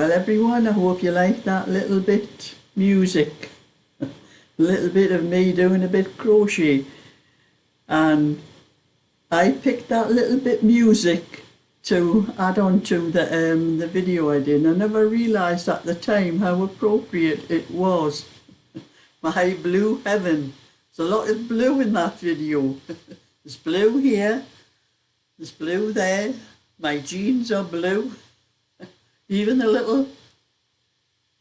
Well everyone, I hope you like that little bit music. A little bit of me doing a bit crochet. And I picked that little bit music to add on to the video I did. I never realised at the time how appropriate it was. My blue heaven. There's a lot of blue in that video. There's blue here, there's blue there, my jeans are blue. Even the little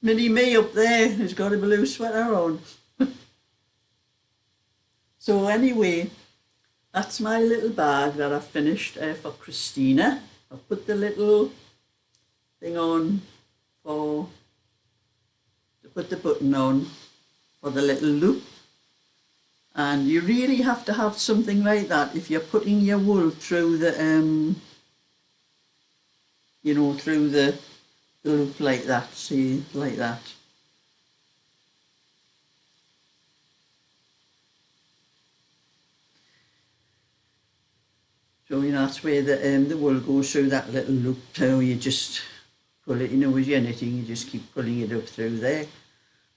mini me up there has got a blue sweater on. So anyway, that's my little bag that I finished for Christina. I've put the little thing on to put the button on for the little loop. And you really have to have something like that if you're putting your wool through the, through the loop like that, see, like that. So, that's where the wool goes through that little loop. So you just pull it, with your knitting, you just keep pulling it up through there.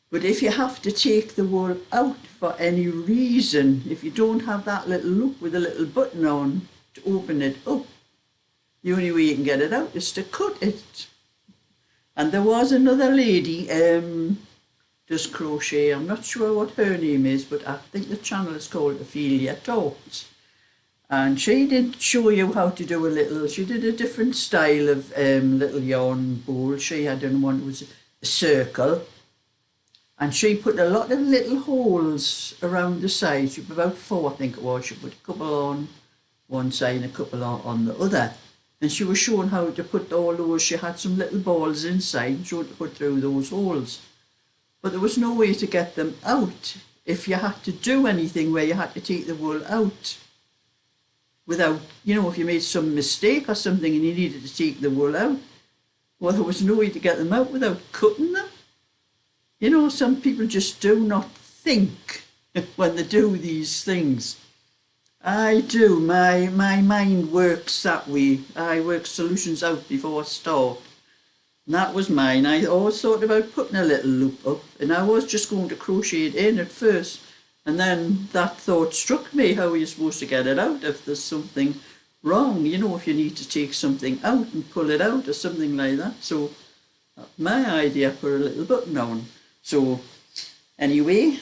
But if you have to take the wool out for any reason, if you don't have that little loop with a little button on to open it up, the only way you can get it out is to cut it. And there was another lady, does crochet, I'm not sure what her name is, but I think the channel is called Ophelia Talks. And she did show you how to do she did a different style of little yarn bowl. She had done one that was a circle. And she put a lot of little holes around the sides, about 4 I think it was. She put a couple on one side and a couple on the other. And she was showing how to put all those, she had some little balls inside and showed to put through those holes. But there was no way to get them out if you had to do anything where you had to take the wool out. Without, if you made some mistake or something and you needed to take the wool out, well, there was no way to get them out without cutting them. Some people just do not think when they do these things. I do. My mind works that way. I work solutions out before I start. And that was mine. I always thought about putting a little loop up, and I was just going to crochet it in at first. And then that thought struck me, how are you supposed to get it out if there's something wrong? If you need to take something out and pull it out or something like that. So my idea, put a little button on. So anyway,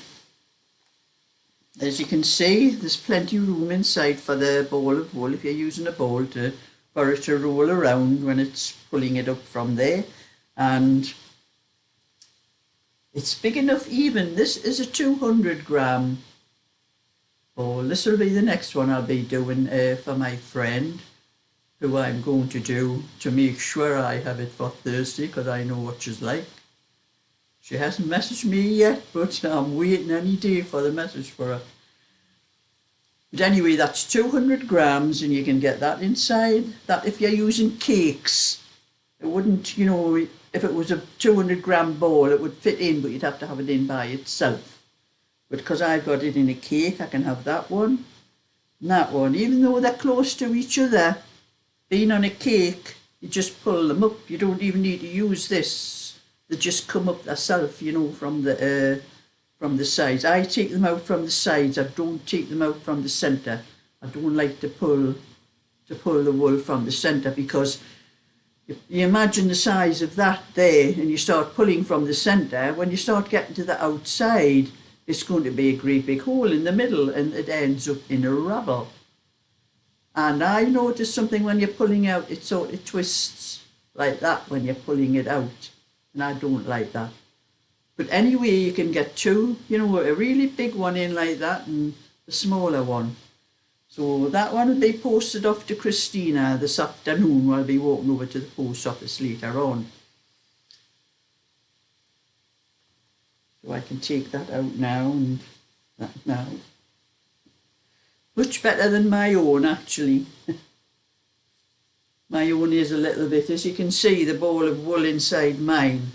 as you can see, there's plenty of room inside for the ball of wool if you're using a ball for it to roll around when it's pulling it up from there. And it's big enough even. This is a 200 gram ball. This will be the next one I'll be doing for my friend, who I'm going to do to make sure I have it for Thursday, because I know what she's like. She hasn't messaged me yet, but I'm waiting any day for the message for her. But anyway, that's 200 grams and you can get that inside. That if you're using cakes, it wouldn't, if it was a 200 gram ball, it would fit in, but you'd have to have it in by itself. But because I've got it in a cake, I can have that one and that one. Even though they're close to each other, being on a cake, you just pull them up. You don't even need to use this. They just come up themselves, from the sides. I take them out from the sides. I don't take them out from the centre. I don't like to pull the wool from the centre, because you imagine the size of that there and you start pulling from the centre. When you start getting to the outside, it's going to be a great big hole in the middle and it ends up in a ravel. And I noticed something when you're pulling out, it sort of twists like that when you're pulling it out. And I don't like that. But anyway, you can get two, a really big one in like that and a smaller one. So that one will be posted off to Christina this afternoon. I'll be walking over to the post office later on. So I can take that out now and that now. Much better than my own, actually. My own is a little bit, as you can see, the ball of wool inside mine.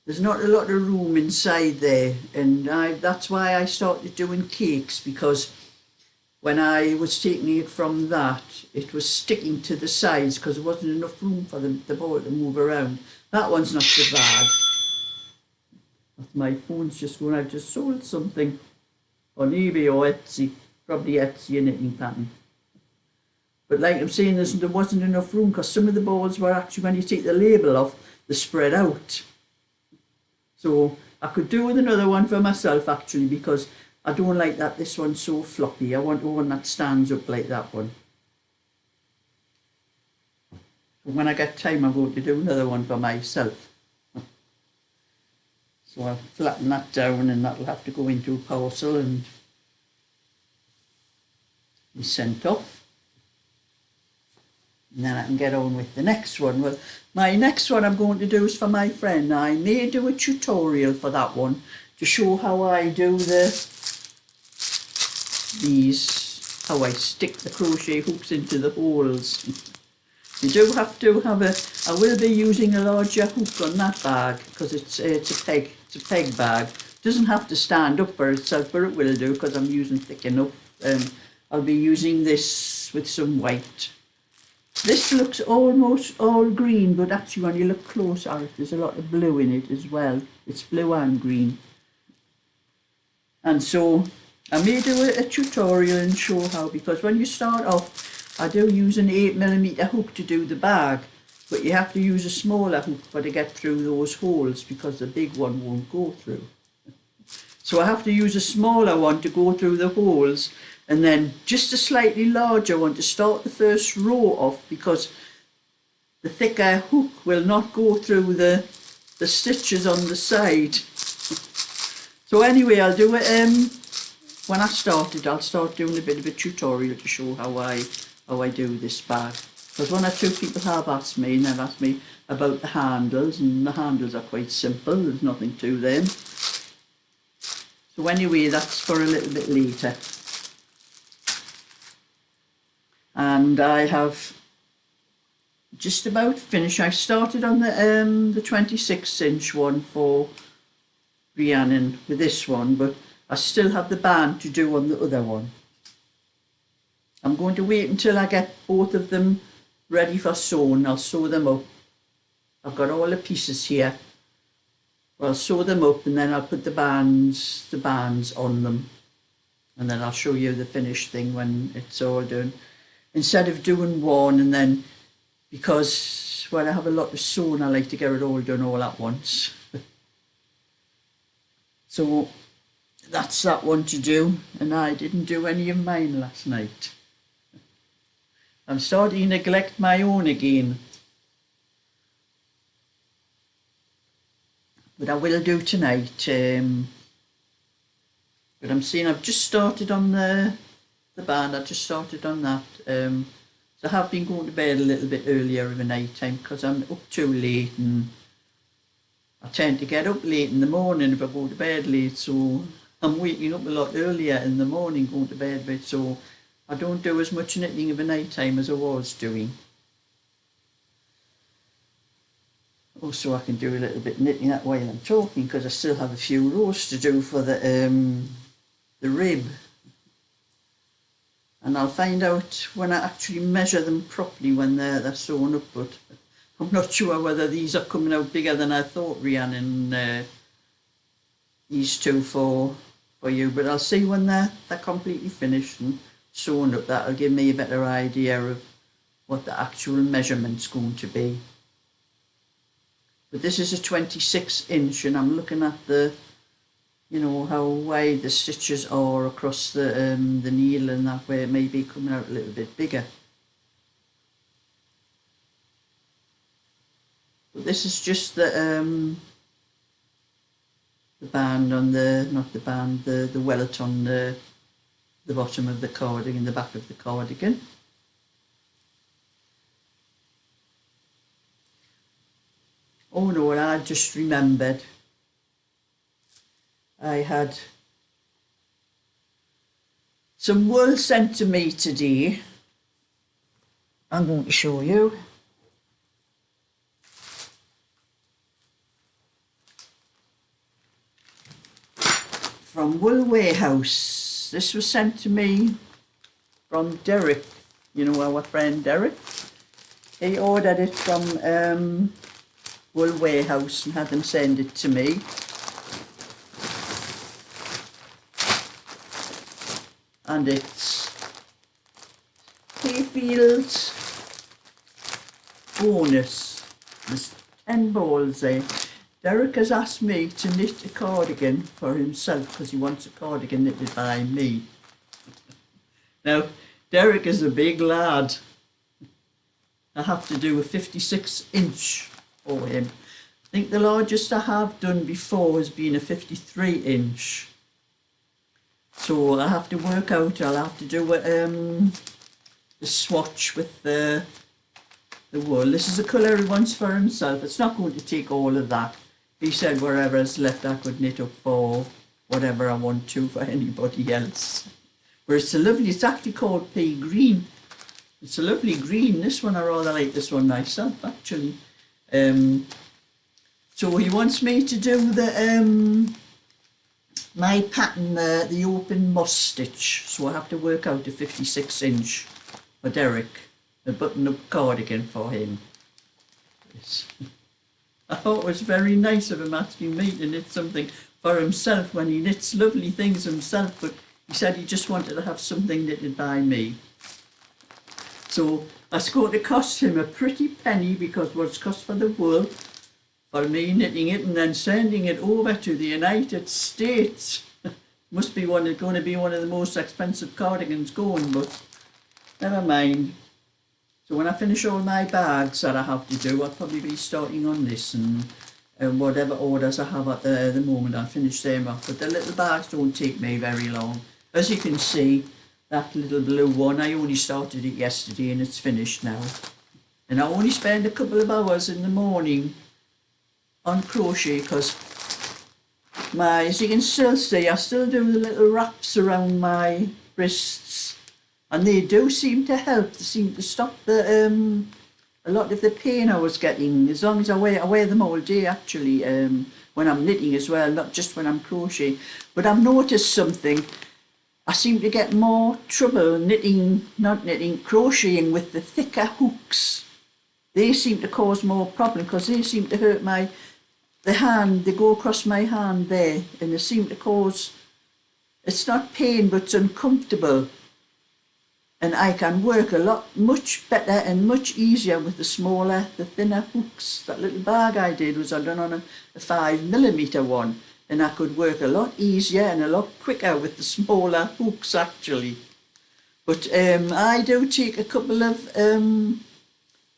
There's not a lot of room inside there, and that's why I started doing cakes, because when I was taking it from that, it was sticking to the sides because there wasn't enough room for the ball to move around. That one's not so bad. My phone's just going, I've just sold something on eBay or Etsy, probably Etsy, a knitting pattern. But like I'm saying, there wasn't enough room because some of the balls were actually, when you take the label off, they spread out. So I could do with another one for myself actually, because I don't like that this one's so floppy. I want one that stands up like that one. So when I get time, I'm going to do another one for myself. So I'll flatten that down and that'll have to go into a parcel and be sent off. And then I can get on with the next one. Well, my next one I'm going to do is for my friend. I may do a tutorial for that one to show how I do how I stick the crochet hooks into the holes. You do have to have I will be using a larger hook on that bag because it's a peg bag. It doesn't have to stand up for itself, but it will do because I'm using thick enough. I'll be using this with some white. This looks almost all green, but actually when you look closer, there's a lot of blue in it as well. It's blue and green. And so I may do a tutorial and show how, because when you start off, I do use an 8mm hook to do the bag, but you have to use a smaller hook to get through those holes because the big one won't go through. So I have to use a smaller one to go through the holes, and then just a slightly larger one to start the first row off, because the thicker hook will not go through the stitches on the side. So anyway, I'll do it when I'll start doing a bit of a tutorial to show how I do this bag. Because one or two people have asked me, and they've asked me about the handles, and the handles are quite simple, there's nothing to them. So anyway, that's for a little bit later. And I have just about finished. I've started on the 26-inch one for Rhiannon with this one, but I still have the band to do on the other one. I'm going to wait until I get both of them ready for sewing. I'll sew them up. I've got all the pieces here. I'll sew them up and then I'll put the bands on them, and then I'll show you the finished thing when it's all done. Instead of doing one and then, because when I have a lot of sewing, I like to get it all done all at once. So that's that one to do, and I didn't do any of mine last night. I'm starting to neglect my own again. But I will do tonight. But I'm seeing I've just started on the band. I just started on that. So I have been going to bed a little bit earlier in the night time because I'm up too late, and I tend to get up late in the morning if I go to bed late. So I'm waking up a lot earlier in the morning going to bed late. So I don't do as much knitting of a night time as I was doing. Also, I can do a little bit of knitting that while I'm talking because I still have a few rows to do for the rib. And I'll find out when I actually measure them properly when they're sewn up, but I'm not sure whether these are coming out bigger than I thought, Rhiannon, these two for you. But I'll see when they're completely finished and sewn up. That'll give me a better idea of what the actual measurement's going to be. But this is a 26-inch, and I'm looking at the, you know, how wide the stitches are across the needle, and that way it may be coming out a little bit bigger. But this is just the band on the, not the band, the welt on the bottom of the cardigan, the back of the cardigan. Oh no, and I just remembered I had some wool sent to me today. I'm going to show you. From Wool Warehouse. This was sent to me from Derek, you know, our friend Derek. He ordered it from wool warehouse and had them send it to me. And it's Hayfields bonus. There's 10 balls there. Derek has asked me to knit a cardigan for himself because he wants a cardigan knitted by me. Now, Derek is a big lad. I have to do a 56-inch for him. I think the largest I have done before has been a 53-inch. So I have to work out, I'll have to do the swatch with the wool. This is the colour he wants for himself. It's not going to take all of that. He said whatever is left I could knit up for whatever I want to for anybody else. But it's a lovely, it's actually called pea green. It's a lovely green. This one, I rather like this one myself actually. So he wants me to do the my pattern, the open moss stitch. So I have to work out a 56-inch for Derek, a button-up cardigan for him. Yes. I thought it was very nice of him asking me to knit something for himself when he knits lovely things himself, but he said he just wanted to have something knitted by me. So that's going to cost him a pretty penny because what it's cost for the wool, for me knitting it and then sending it over to the United States. Must be going to be one of the most expensive cardigans going, but never mind. So when I finish all my bags that I have to do, I'll probably be starting on this, and whatever orders I have at the moment, I'll finish them off. But the little bags don't take me very long. As you can see, that little blue one, I only started it yesterday and it's finished now. And I only spend a couple of hours in the morning on crochet because as you can still see, I still do the little wraps around my wrists. And they do seem to help. They seem to stop the a lot of the pain I was getting. As long as I wear them all day actually, when I'm knitting as well, not just when I'm crocheting. But I've noticed something. I seem to get more trouble crocheting with the thicker hooks. They seem to cause more problem because they seem to hurt the hand. They go across my hand there, and they seem to cause. It's not pain, but it's uncomfortable. And I can work much better and much easier with the thinner hooks. That little bag I did was I done on a 5mm one, and I could work a lot easier and a lot quicker with the smaller hooks actually. But I do take a couple of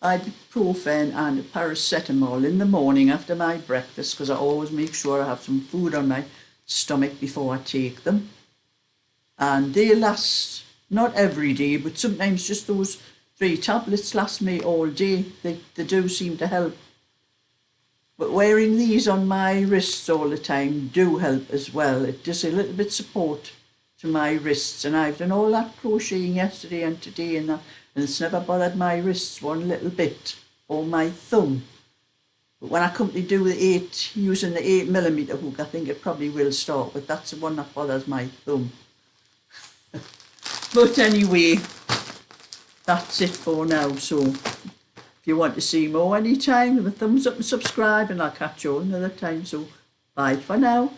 ibuprofen and a paracetamol in the morning after my breakfast because I always make sure I have some food on my stomach before I take them. And they last. Not every day, but sometimes just those 3 tablets last me all day. They do seem to help. But wearing these on my wrists all the time do help as well. It does a little bit support to my wrists. And I've done all that crocheting yesterday and today and it's never bothered my wrists one little bit, or my thumb. But when I come to do using the 8mm hook, I think it probably will start, but that's the one that bothers my thumb. But anyway, that's it for now. So if you want to see more anytime, give a thumbs up and subscribe, and I'll catch you another time. So bye for now.